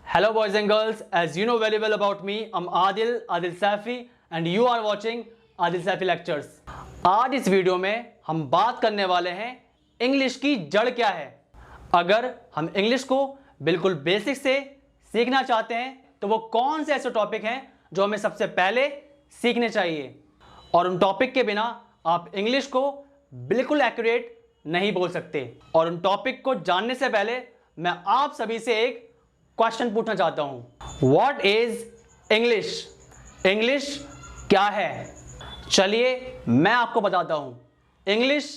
Hello boys and girls, as you know very well about me, I'm Adil Safi and you are watching Adil Safi Lectures। आज इस video में हम बात करने वाले हैं इंग्लिश की जड़ क्या है। अगर हम इंग्लिश को बिल्कुल बेसिक से सीखना चाहते हैं तो वो कौन से ऐसे टॉपिक हैं जो हमें सबसे पहले सीखने चाहिए, और उन टॉपिक के बिना आप इंग्लिश को बिल्कुल एक्यूरेट नहीं बोल सकते। और उन टॉपिक को जानने से पहले मैं आप सभी से एक क्वेश्चन पूछना चाहता हूं, व्हाट इज इंग्लिश? इंग्लिश क्या है? चलिए मैं आपको बताता हूं। इंग्लिश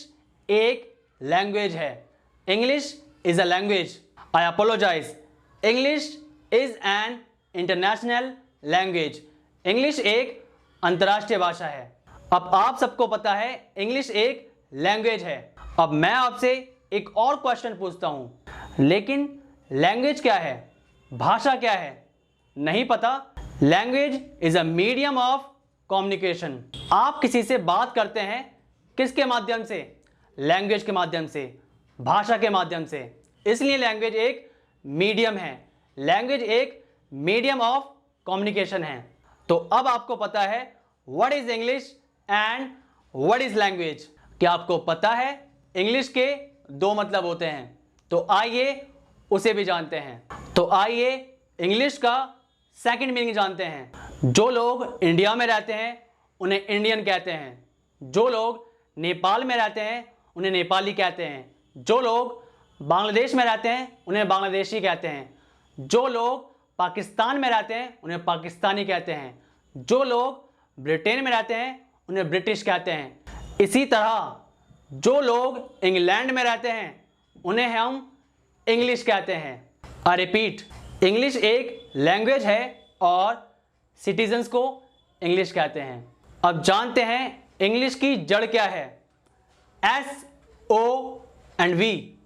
एक लैंग्वेज है। English is a language. I apologize, English is an international language. English एक अंतर्राष्ट्रीय भाषा है। अब आप सबको पता है इंग्लिश एक लैंग्वेज है। अब मैं आपसे एक और क्वेश्चन पूछता हूं, लेकिन लैंग्वेज क्या है, भाषा क्या है? नहीं पता? Language is a medium of communication. आप किसी से बात करते हैं किसके माध्यम से? लैंग्वेज के माध्यम से, भाषा के माध्यम से। इसलिए लैंग्वेज एक मीडियम है। लैंग्वेज एक मीडियम ऑफ कम्युनिकेशन है। तो अब आपको पता है what is English and what is language. क्या आपको पता है इंग्लिश के दो मतलब होते हैं? तो आइए उसे भी जानते हैं। तो आइए इंग्लिश का सेकंड मीनिंग जानते हैं। जो लोग इंडिया में रहते हैं उन्हें इंडियन कहते हैं। जो लोग नेपाल में रहते हैं उन्हें नेपाली कहते हैं। जो लोग बांग्लादेश में रहते हैं उन्हें बांग्लादेशी कहते हैं। जो लोग पाकिस्तान में रहते हैं उन्हें पाकिस्तानी कहते हैं। जो लोग ब्रिटेन में रहते हैं उन्हें ब्रिटिश कहते हैं। इसी तरह जो लोग इंग्लैंड में रहते हैं उन्हें हम इंग्लिश कहते हैं। आई रिपीट, इंग्लिश एक लैंग्वेज है और सिटीजन्स को इंग्लिश कहते हैं। अब जानते हैं इंग्लिश की जड़ क्या है। एस ओ एंड वी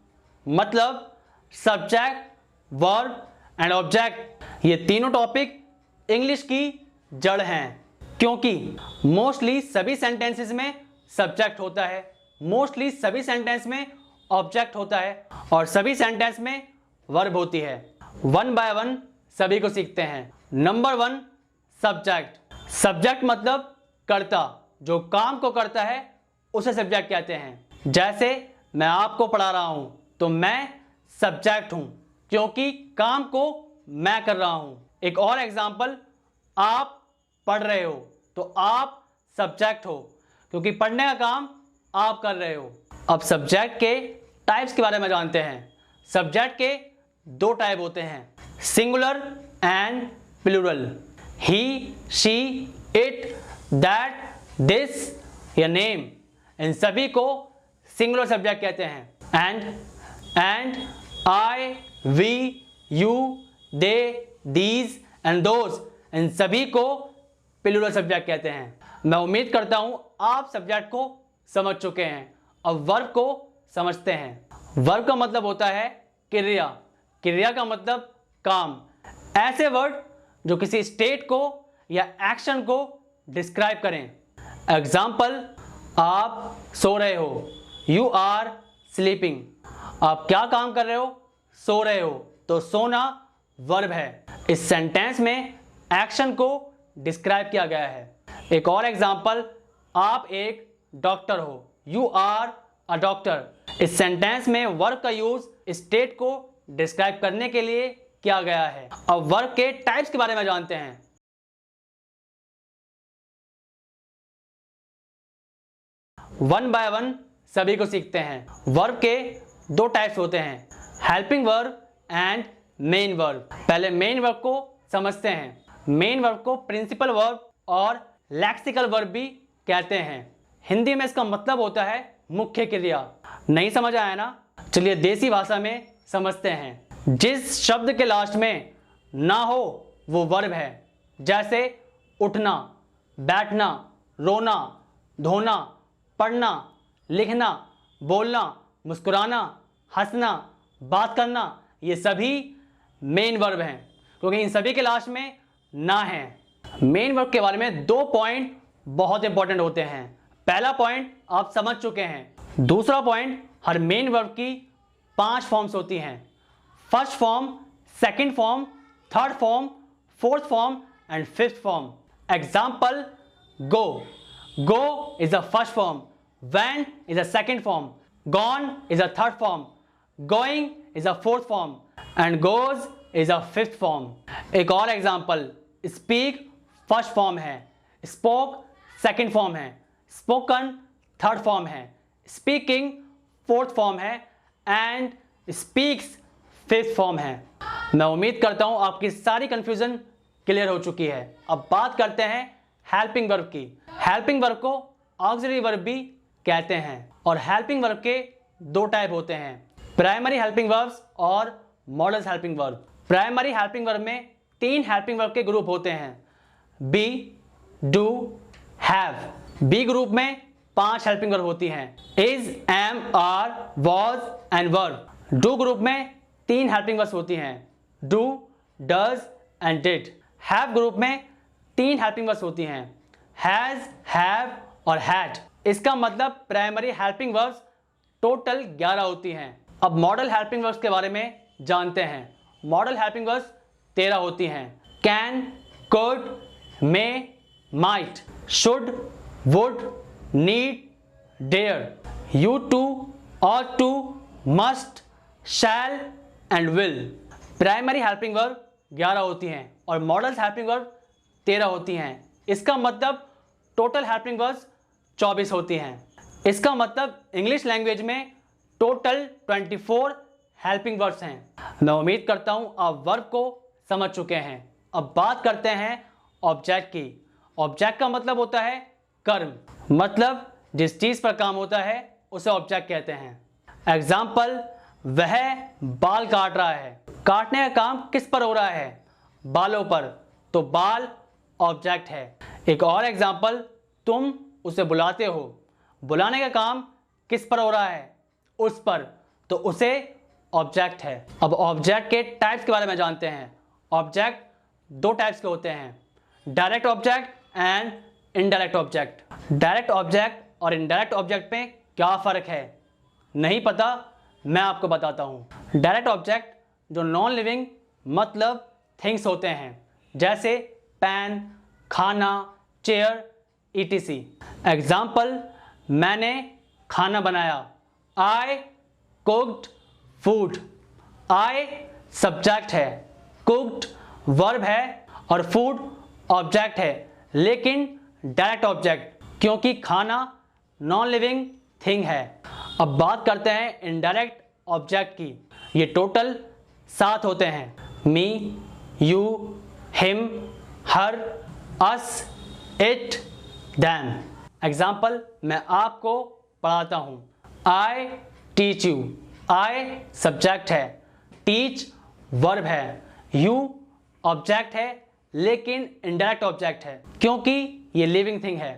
मतलब सब्जेक्ट, वर्ब एंड ऑब्जेक्ट। ये तीनों टॉपिक इंग्लिश की जड़ हैं, क्योंकि मोस्टली सभी सेंटेंसेस में सब्जेक्ट होता है, मोस्टली सभी सेंटेंस में ऑब्जेक्ट होता है और सभी सेंटेंस में वर्ब होती है। वन बाय वन सभी को सीखते हैं। Number one, subject. सब्जेक्ट मतलब कर्ता, जो काम को करता है उसे सब्जेक्ट कहते हैं। जैसे मैं आपको पढ़ा रहा हूं तो मैं सब्जेक्ट हूं, क्योंकि काम को मैं कर रहा हूं। एक और एग्जांपल, आप पढ़ रहे हो तो आप सब्जेक्ट हो, क्योंकि पढ़ने का काम आप कर रहे हो। अब सब्जेक्ट के टाइप्स के बारे में जानते हैं। सब्जेक्ट के दो टाइप होते हैं, singular and plural. He, she, it, that, this या नेम, इन सभी को सिंगुलर सब्जेक्ट कहते हैं। And, I, we, you, they, these and those, इन सभी को प्लूरल सब्जेक्ट कहते हैं। मैं उम्मीद करता हूं आप सब्जेक्ट को समझ चुके हैं। अब वर्ब को समझते हैं। वर्ब का मतलब होता है क्रिया। क्रिया का मतलब काम। ऐसे वर्ड जो किसी स्टेट को या एक्शन को डिस्क्राइब करें। एग्जाम्पल, आप सो रहे हो, यू आर स्लीपिंग। आप क्या काम कर रहे हो? सो रहे हो। तो सोना वर्ब है। इस सेंटेंस में एक्शन को डिस्क्राइब किया गया है। एक और एग्जाम्पल, आप एक डॉक्टर हो, यू आर अ डॉक्टर। इस सेंटेंस में वर्ब का यूज स्टेट को डिस्क्राइब करने के लिए किया गया है। अब वर्ब के टाइप्स के बारे में जानते हैं। वन बाय वन सभी को सीखते हैं। वर्ब के दो टाइप्स होते हैं, helping verb and main verb. पहले मेन वर्ब को समझते हैं। मेन वर्ब को प्रिंसिपल वर्ब और लेक्सिकल वर्ब भी कहते हैं। हिंदी में इसका मतलब होता है मुख्य क्रिया। नहीं समझ आया ना? चलिए देसी भाषा में समझते हैं। जिस शब्द के लास्ट में ना हो वो वर्ब है। जैसे उठना, बैठना, रोना, धोना, पढ़ना, लिखना, बोलना, मुस्कुराना, हंसना, बात करना, ये सभी मेन वर्ब हैं, क्योंकि इन सभी के लास्ट में ना है। मेन वर्ब के बारे में दो पॉइंट बहुत इंपॉर्टेंट होते हैं। पहला पॉइंट आप समझ चुके हैं। दूसरा पॉइंट, हर मेन वर्ब की 5 फॉर्म्स होती हैं। First form, second form, third form, fourth form and fifth form. Example, go. Go is the first form, went is the second form, gone is the third form, going is the fourth form and goes is the fifth form. एक और example, speak first form है, spoke second form है, spoken third form है, speaking fourth form है and speaks fifth form है। मैं उम्मीद करता हूं आपकी सारी कंफ्यूजन क्लियर हो चुकी है। अब बात करते हैं हेल्पिंग वर्ब की। हेल्पिंग वर्ब को ऑक्सिलरी वर्ब भी कहते हैं और हेल्पिंग वर्ब के दो टाइप होते हैं, प्राइमरी हेल्पिंग वर्ब्स और modals helping verb. Primary helping verb में तीन हेल्पिंग वर्ब के ग्रुप होते हैं, be, do, have. Be group में 5 हेल्पिंग वर्ब होती हैं, is, am, are, was and were. Do group में 3 हेल्पिंग वर्ब्स होती हैं, do, does and did. Have group में 3 हेल्पिंग वर्ब्स होती हैं, हैज, हैव और हैड। इसका मतलब प्राइमरी हेल्पिंग वर्ब्स टोटल 11 होती हैं। अब मॉडल हेल्पिंग वर्ब्स के बारे में जानते हैं। मॉडल हेल्पिंग वर्ब्स 13 होती हैं, can, could, may, might, should, would, need, dare, यू to, ought to, must, shall and will. Primary helping verb 11 होती हैं और मॉडल हेल्पिंग वर्ब 13 होती हैं। इसका मतलब टोटल हेल्पिंग वर्ब्स 24 होती हैं। इसका मतलब इंग्लिश लैंग्वेज में टोटल 24 हेल्पिंग वर्ब्स हैं। मैं उम्मीद करता हूं आप वर्ब को समझ चुके हैं। अब बात करते हैं ऑब्जेक्ट की। ऑब्जेक्ट का मतलब होता है कर्म, मतलब जिस चीज़ पर काम होता है उसे ऑब्जेक्ट कहते हैं। एग्जाम्पल, वह बाल काट रहा है। काटने का काम किस पर हो रहा है? बालों पर, तो बाल ऑब्जेक्ट है। एक और एग्जाम्पल, तुम उसे बुलाते हो। बुलाने का काम किस पर हो रहा है? उस पर, तो उसे ऑब्जेक्ट है। अब ऑब्जेक्ट के टाइप्स के बारे में जानते हैं। ऑब्जेक्ट 2 टाइप्स के होते हैं, direct object and indirect object. Direct object और इनडायरेक्ट ऑब्जेक्ट में क्या फ़र्क है? नहीं पता? मैं आपको बताता हूँ। डायरेक्ट ऑब्जेक्ट जो नॉन लिविंग मतलब थिंग्स होते हैं, जैसे पेन, खाना, चेयर, etc। एग्जाम्पल, मैंने खाना बनाया, आई कुक्ड फूड। आई सब्जेक्ट है, कुक्ड वर्ब है और फूड ऑब्जेक्ट है, लेकिन डायरेक्ट ऑब्जेक्ट क्योंकि खाना नॉन लिविंग थिंग है। अब बात करते हैं इनडायरेक्ट ऑब्जेक्ट की। ये टोटल 7 होते हैं, me, you, him, her, us, it, them. Example, मैं आपको पढ़ाता हूँ, I teach you. I subject है, टीच वर्ब है, यू ऑब्जेक्ट है लेकिन इनडायरेक्ट ऑब्जेक्ट है क्योंकि ये लिविंग थिंग है।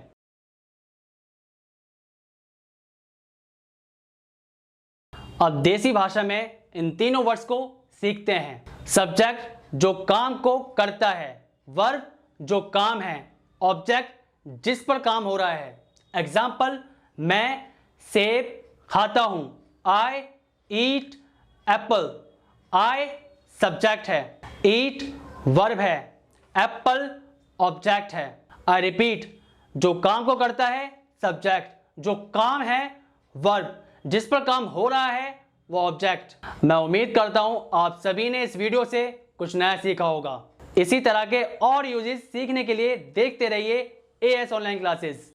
अब देसी भाषा में इन तीनों वर्ड्स को सीखते हैं। सब्जेक्ट जो काम को करता है, वर्ब जो काम है, ऑब्जेक्ट जिस पर काम हो रहा है। एग्जाम्पल, मैं सेब खाता हूं, आई ईट एप्पल। आई सब्जेक्ट है, ईट वर्ब है, एप्पल ऑब्जेक्ट है। आई रिपीट, जो काम को करता है सब्जेक्ट, जो काम है वर्ब, जिस पर काम हो रहा है वो ऑब्जेक्ट। मैं उम्मीद करता हूं आप सभी ने इस वीडियो से कुछ नया सीखा होगा। इसी तरह के और यूजेस सीखने के लिए देखते रहिए AS ऑनलाइन क्लासेस।